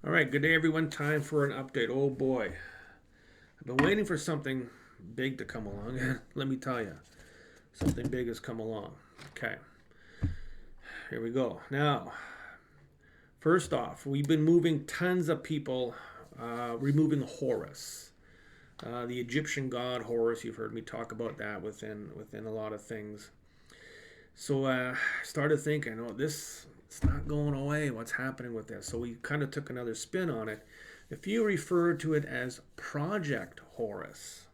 All right, good day, everyone. Time for an update. Oh boy, I've been waiting for something big to come along. Let me tell you, something big has come along. Okay, here we go. Now, first off, we've been moving tons of people, removing Horus, the Egyptian god Horus. You've heard me talk about that within a lot of things. So started thinking, oh, this it's not going away. What's happening with this? So we kind of took another spin on it. If you refer to it as Project Horus,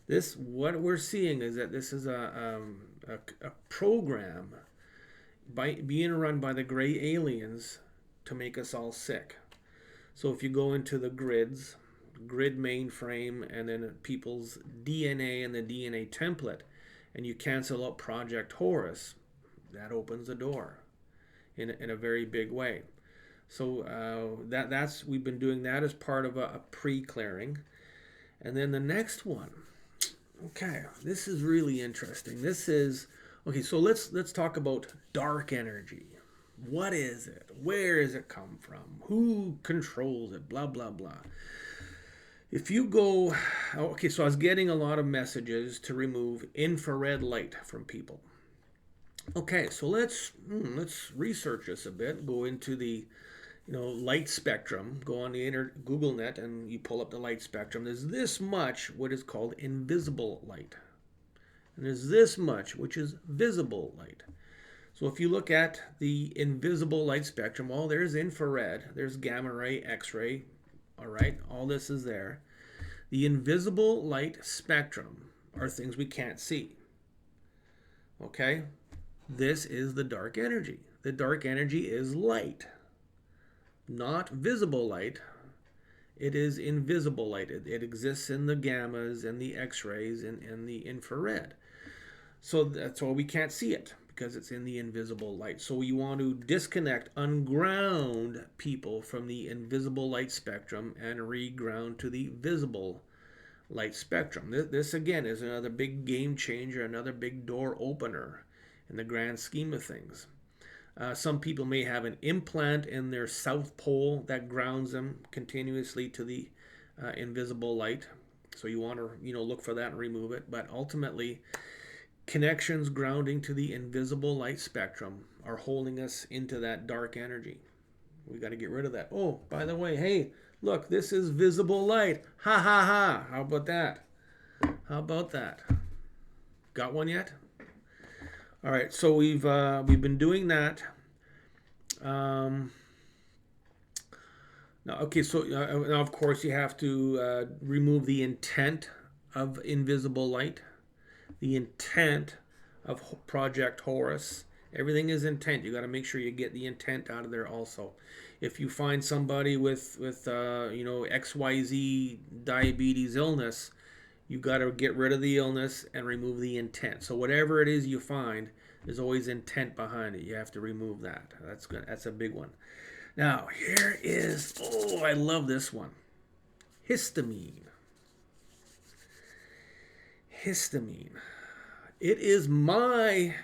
this what we're seeing is that this is a program being run by the gray aliens to make us all sick. So if you go into the grid mainframe, and then people's DNA and the DNA template, and you cancel out Project Horus, that opens the door in a very big way. So that's we've been doing that as part of a pre-clearing, and then the next one. Okay, this is really interesting. This is okay. So let's talk about dark energy. What is it? Where does it come from? Who controls it? Blah blah blah. If you go, okay, so I was getting a lot of messages to remove infrared light from people. Okay, so let's research this a bit. Go into the light spectrum. Go on the Google net and you pull up the light spectrum. There's this much what is called invisible light, and there's this much which is visible light. So if you look at the invisible light spectrum, well, there's infrared, there's gamma ray, X-ray. All right, all this is there. The invisible light spectrum are things we can't see. Okay, this is the dark energy. The dark energy is light, not visible light. It is invisible light. It exists in the gammas and the X-rays and the infrared. So that's why we can't see it, because it's in the invisible light. So you want to disconnect, unground people from the invisible light spectrum and reground to the visible light spectrum. This again is another big game changer, another big door opener in the grand scheme of things. Some people may have an implant in their south pole that grounds them continuously to the invisible light. So you want to look for that and remove it. But ultimately, connections grounding to the invisible light spectrum are holding us into that dark energy. We got to get rid of that. Oh, by the way, hey, look, this is visible light. Ha ha ha. How about that? How about that? Got one yet? All right, so we've been doing that. Um, Now, okay, so now of course you have to remove the intent of invisible light, the intent of Project Horus. Everything is intent. You got to make sure you get the intent out of there also. If you find somebody with XYZ diabetes illness, you got to get rid of the illness and remove the intent. So whatever it is you find, there's always intent behind it. You have to remove that. That's good. That's a big one. Now, here is, oh, I love this one. Histamine. Histamine. It is my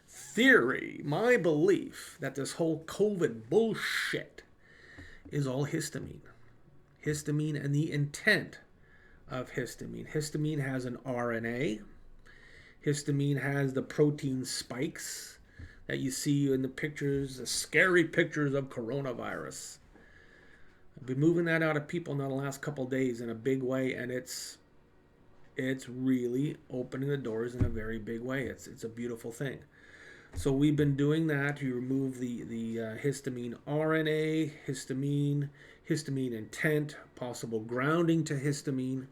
theory, my belief that this whole COVID bullshit is all histamine. Histamine and the intent of histamine. Histamine has an RNA. Histamine has the protein spikes that you see in the pictures, the scary pictures of coronavirus. I've been moving that out of people in the last couple of days in a big way, and it's really opening the doors in a very big way. It's a beautiful thing. So we've been doing that. You remove the histamine RNA, histamine intent, possible grounding to histamine.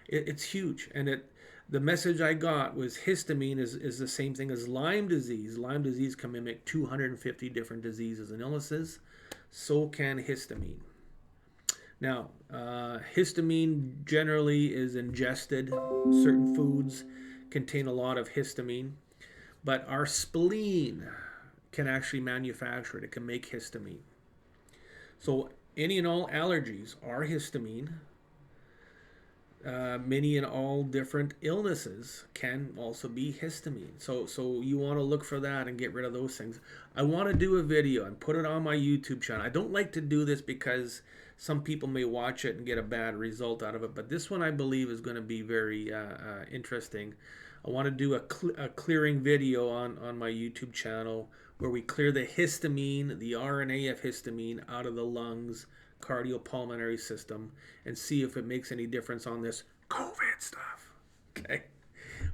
It's huge, and the message I got was histamine is the same thing as Lyme disease. Lyme disease can mimic 250 different diseases and illnesses. So can histamine. Now, histamine generally is ingested. Certain foods contain a lot of histamine, but our spleen can actually manufacture it. It can make histamine. So any and all allergies are histamine. many and all different illnesses can also be histamine. So you want to look for that and get rid of those things. I want to do a video and put it on my YouTube channel. I don't like to do this because some people may watch it and get a bad result out of it, but this one I believe is going to be very interesting. I want to do a clearing video on my YouTube channel where we clear the histamine, the RNA of histamine out of the lungs, cardiopulmonary system, and see if it makes any difference on this COVID stuff. Okay,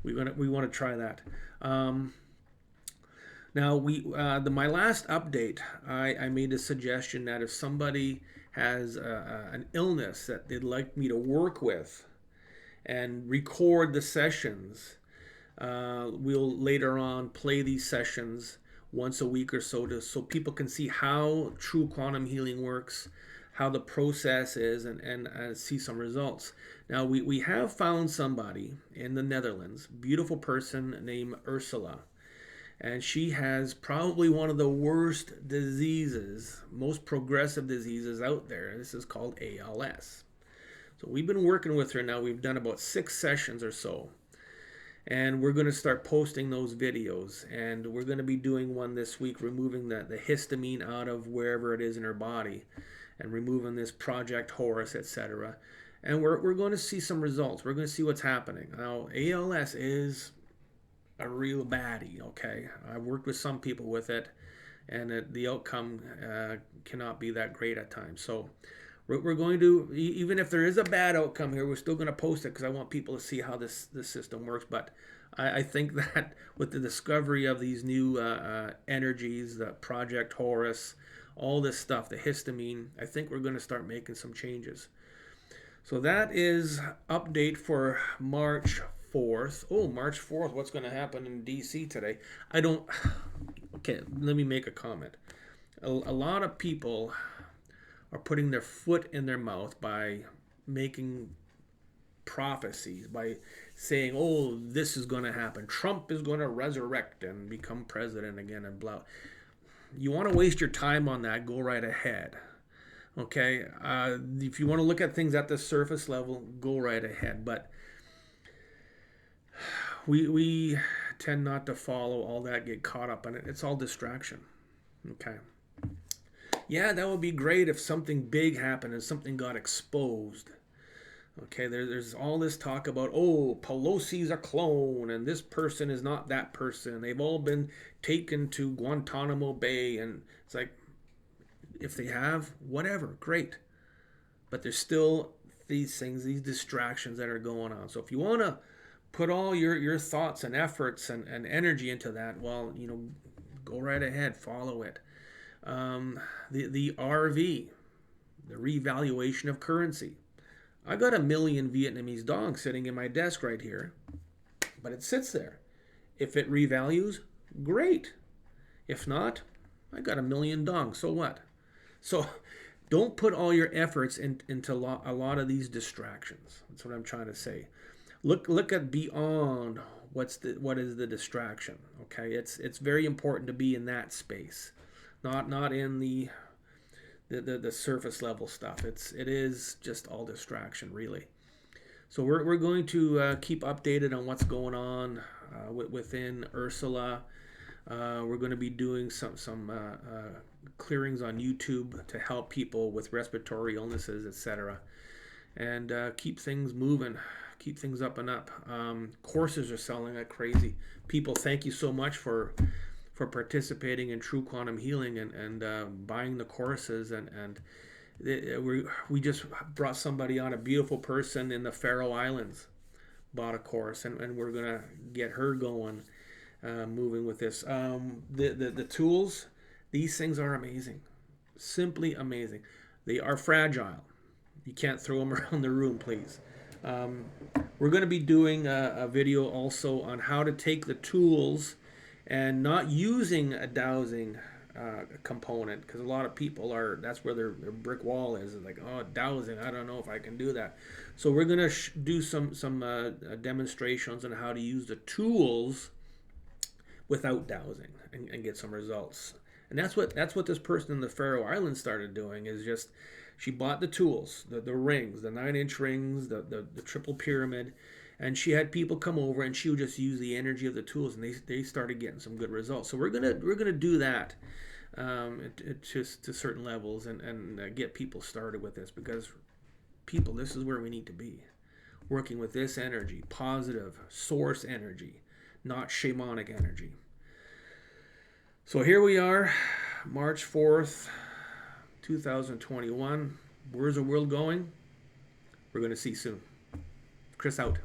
we want to try that. Now my last update, I made a suggestion that if somebody has an illness that they'd like me to work with and record the sessions, we'll later on play these sessions once a week or so people can see how true quantum healing works, how the process is, and see some results. Now, we have found somebody in the Netherlands, beautiful person named Ursula, and she has probably one of the worst diseases, most progressive diseases out there. This is called ALS. So we've been working with her now. We've done about 6 sessions or so. And we're going to start posting those videos. And we're going to be doing one this week, removing the histamine out of wherever it is in her body, and removing this Project Horus, etc. And we're going to see some results. We're going to see what's happening. Now, ALS is a real baddie, okay? I've worked with some people with it, and the outcome cannot be that great at times. So we're going to, even if there is a bad outcome here, we're still going to post it because I want people to see how this system works. But I think that with the discovery of these new energies, the Project Horus, all this stuff, the histamine, I think we're going to start making some changes. So that is update for March 4th. Oh, March 4th, what's going to happen in DC today? Okay, let me make a comment. A lot of people are putting their foot in their mouth by making prophecies, by saying, oh, this is going to happen. Trump is going to resurrect and become president again and blah. You want to waste your time on that, go right ahead. Okay? If you want to look at things at the surface level, go right ahead. But we tend not to follow all that, get caught up in it. It's all distraction. Okay? Yeah, that would be great if something big happened and something got exposed. Okay, there's all this talk about, oh, Pelosi's a clone and this person is not that person. They've all been taken to Guantanamo Bay, and it's like, if they have, whatever, great. But there's still these things, these distractions that are going on. So if you want to put all your thoughts and efforts and energy into that, well, go right ahead, follow it. The RV, the revaluation of currency. I got 1 million Vietnamese dong sitting in my desk right here, but it sits there. If it revalues, great. If not, I got 1 million dong, so what? So don't put all your efforts into a lot of these distractions. That's what I'm trying to say. Look at beyond what is the distraction. Okay, it's very important to be in that space. Not in the surface level stuff. It is just all distraction, really. So we're going to keep updated on what's going on within Ursula. We're going to be doing some clearings on YouTube to help people with respiratory illnesses, etc. And keep things moving, keep things up and up. Courses are selling like crazy. People, thank you so much for participating in True Quantum Healing and buying the courses, and we just brought somebody on, a beautiful person in the Faroe Islands bought a course, and we're gonna get her going, moving with this. The tools, these things are amazing, simply amazing. They are fragile. You can't throw them around the room, please. We're going to be doing a video also on how to take the tools and not using a dowsing component, because a lot of people that's where their brick wall is. It's like, oh, dowsing, I don't know if I can do that. So we're going to do some demonstrations on how to use the tools without dowsing and get some results. And that's what this person in the Faroe Islands started doing, is just she bought the tools, the rings, the 9-inch rings, the triple pyramid, and she had people come over and she would just use the energy of the tools, and they started getting some good results. So we're gonna do that, just to certain levels, and get people started with this, because people, this is where we need to be, working with this energy, positive source energy, not shamanic energy. So here we are, March 4th, 2021. Where's the world going? We're going to see soon. Chris out.